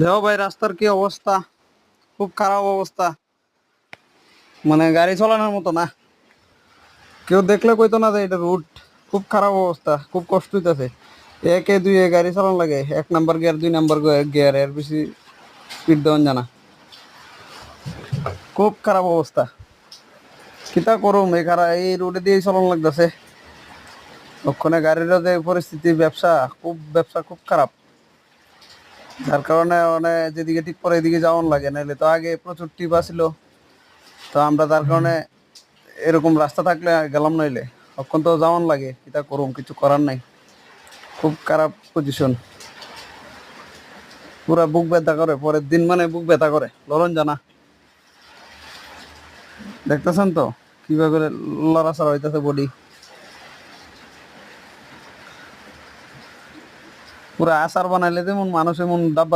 দেখো ভাই, রাস্তার কি অবস্থা! খুব খারাপ অবস্থা। মানে গাড়ি চালানোর মতো না। কেউ দেখলে কইতো না যে এটা রুট। খুব খারাপ অবস্থা, খুব কষ্ট হইতাছে। একে দুই গাড়ি চালানো লাগে, 1 নাম্বার গিয়ার 2 নাম্বার গিয়ার, এর বেশি স্পিড দেওয়ান জানা। খুব খারাপ অবস্থা। কিতা করুম, এই রোডে দিয়ে চালানো লাগতেছে। ওখানে গাড়িরও যে পরিস্থিতি, ব্যবসা খুব খারাপ। যার কারণে মানে যেদিকে ঠিক পরে এদিকে যাওয়ান লাগে, নাহলে তো আগে প্রচুর টিপ আসিল। তো আমরা তার কারণে এরকম রাস্তা থাকলে গেলাম, নইলে তখন তো যাওয়ান লাগে। কিতা করুম, কিছু করার নাই। খুব খারাপ পজিশন। পুরা বুক ব্যথা করে, পরের দিন মানে বুক ব্যথা করে, লড়ন জানা। দেখতেছেন তো কিভাবে লড়াচড়া হইতেছে বডি। পুরা আচার বানাইলে যেমন মানুষ এমন ডাব্বার